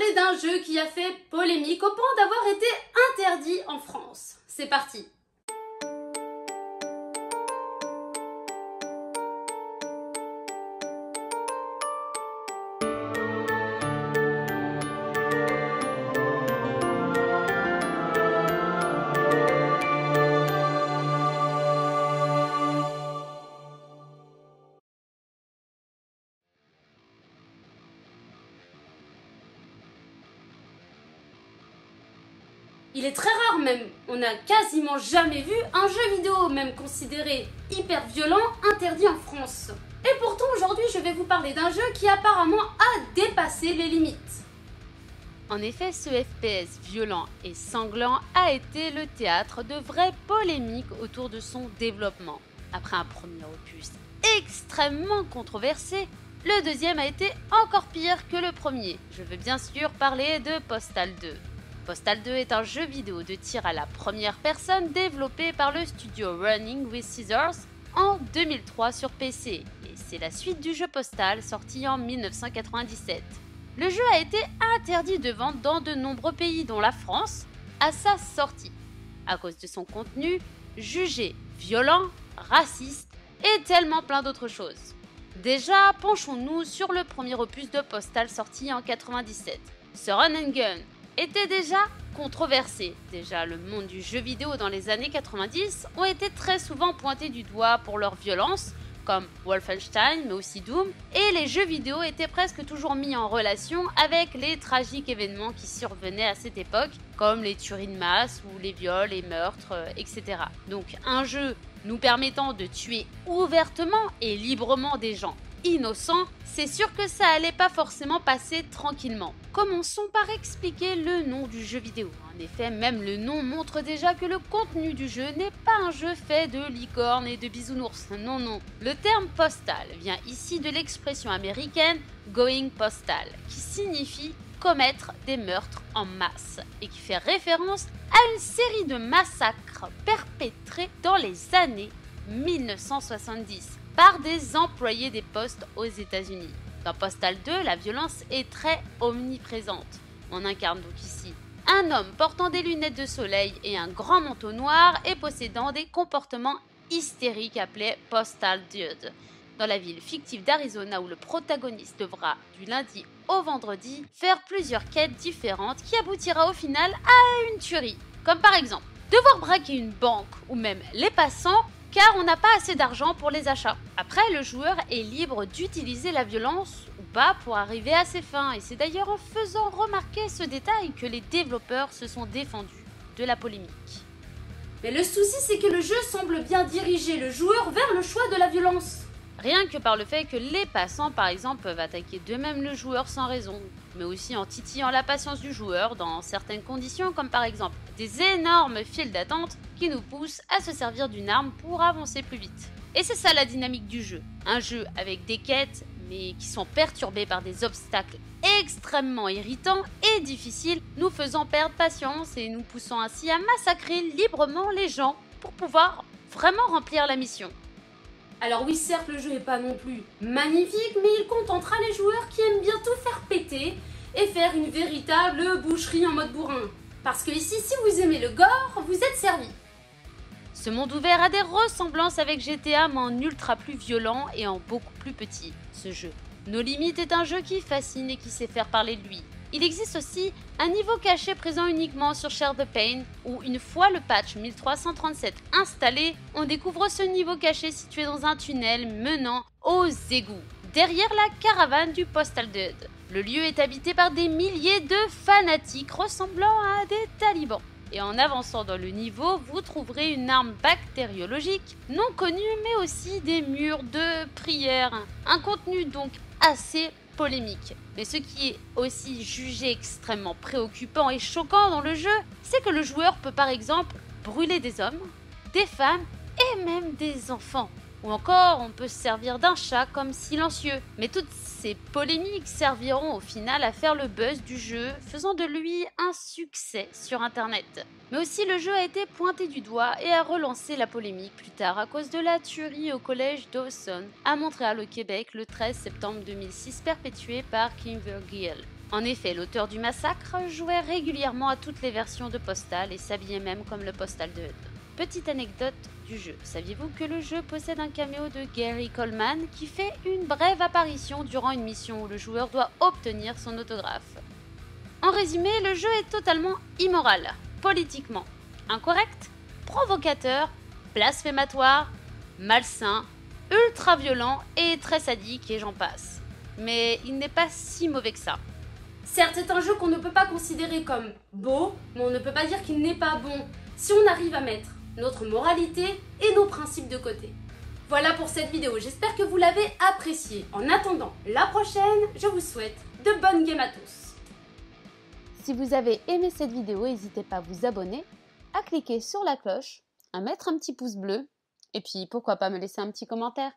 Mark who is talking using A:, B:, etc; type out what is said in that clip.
A: parler d'un jeu qui a fait polémique au point d'avoir été interdit en France. C'est parti! Il est très rare même, on n'a quasiment jamais vu un jeu vidéo, même considéré hyper violent, interdit en France. Et pourtant aujourd'hui je vais vous parler d'un jeu qui apparemment a dépassé les limites.
B: En effet, ce FPS violent et sanglant a été le théâtre de vraies polémiques autour de son développement. Après un premier opus extrêmement controversé, le deuxième a été encore pire que le premier. Je veux bien sûr parler de Postal 2. Postal 2 est un jeu vidéo de tir à la première personne développé par le studio Running with Scissors en 2003 sur PC, et c'est la suite du jeu Postal sorti en 1997. Le jeu a été interdit de vente dans de nombreux pays dont la France à sa sortie, à cause de son contenu jugé violent, raciste et tellement plein d'autres choses. Déjà, penchons-nous sur le premier opus de Postal sorti en 97. Ce run and gun était déjà controversé. Déjà, le monde du jeu vidéo dans les années 90 ont été très souvent pointés du doigt pour leur violence, comme Wolfenstein, mais aussi Doom, et les jeux vidéo étaient presque toujours mis en relation avec les tragiques événements qui survenaient à cette époque, comme les tueries de masse ou les viols, les meurtres, etc. Donc un jeu nous permettant de tuer ouvertement et librement des gens innocents, c'est sûr que ça allait pas forcément passer tranquillement. Commençons par expliquer le nom du jeu vidéo. En effet, même le nom montre déjà que le contenu du jeu n'est pas un jeu fait de licornes et de bisounours. Non, non. Le terme postal vient ici de l'expression américaine going postal, qui signifie commettre des meurtres en masse et qui fait référence à une série de massacres perpétrés dans les années 1970 par des employés des postes aux États-Unis. Dans Postal 2, la violence est très omniprésente. On incarne donc ici un homme portant des lunettes de soleil et un grand manteau noir et possédant des comportements hystériques appelés Postal Dude. Dans la ville fictive d'Arizona où le protagoniste devra, du lundi au vendredi, faire plusieurs quêtes différentes qui aboutira au final à une tuerie. Comme par exemple, devoir braquer une banque ou même les passants car on n'a pas assez d'argent pour les achats. Après, le joueur est libre d'utiliser la violence ou pas pour arriver à ses fins, et c'est d'ailleurs en faisant remarquer ce détail que les développeurs se sont défendus de la polémique.
A: Mais le souci c'est que le jeu semble bien diriger le joueur vers le choix de la violence.
B: Rien que par le fait que les passants par exemple peuvent attaquer d'eux-mêmes le joueur sans raison, mais aussi en titillant la patience du joueur dans certaines conditions comme par exemple des énormes files d'attente qui nous poussent à se servir d'une arme pour avancer plus vite. Et c'est ça la dynamique du jeu, un jeu avec des quêtes mais qui sont perturbées par des obstacles extrêmement irritants et difficiles, nous faisant perdre patience et nous poussant ainsi à massacrer librement les gens pour pouvoir vraiment remplir la mission.
A: Alors oui, certes, le jeu n'est pas non plus magnifique, mais il contentera les joueurs qui aiment bien tout faire péter et faire une véritable boucherie en mode bourrin. Parce que ici, si vous aimez le gore, vous êtes servi.
B: Ce monde ouvert a des ressemblances avec GTA, mais en ultra plus violent et en beaucoup plus petit. Ce jeu, No Limit, est un jeu qui fascine et qui sait faire parler de lui. Il existe aussi un niveau caché présent uniquement sur Share the Pain, où une fois le patch 1337 installé, on découvre ce niveau caché situé dans un tunnel menant aux égouts, derrière la caravane du Postal Dude. Le lieu est habité par des milliers de fanatiques ressemblant à des talibans. Et en avançant dans le niveau, vous trouverez une arme bactériologique non connue, mais aussi des murs de prière. Un contenu donc assez polémique. Mais ce qui est aussi jugé extrêmement préoccupant et choquant dans le jeu, c'est que le joueur peut par exemple brûler des hommes, des femmes et même des enfants. Ou encore, on peut se servir d'un chat comme silencieux. Mais toutes ces polémiques serviront au final à faire le buzz du jeu, faisant de lui un succès sur internet. Mais aussi le jeu a été pointé du doigt et a relancé la polémique plus tard à cause de la tuerie au collège Dawson à Montréal au Québec le 13 septembre 2006 perpétuée par Kim Vergil. En effet, l'auteur du massacre jouait régulièrement à toutes les versions de Postal et s'habillait même comme le Postal de Hud. Petite anecdote du jeu, saviez-vous que le jeu possède un caméo de Gary Coleman qui fait une brève apparition durant une mission où le joueur doit obtenir son autographe? En résumé, le jeu est totalement immoral, politiquement incorrect, provocateur, blasphématoire, malsain, ultra violent et très sadique et j'en passe. Mais il n'est pas si mauvais que ça.
A: Certes, c'est un jeu qu'on ne peut pas considérer comme beau, mais on ne peut pas dire qu'il n'est pas bon, si on arrive à mettre notre moralité et nos principes de côté. Voilà pour cette vidéo, j'espère que vous l'avez appréciée. En attendant la prochaine, je vous souhaite de bonnes games à tous.
B: Si vous avez aimé cette vidéo, n'hésitez pas à vous abonner, à cliquer sur la cloche, à mettre un petit pouce bleu, et puis pourquoi pas me laisser un petit commentaire.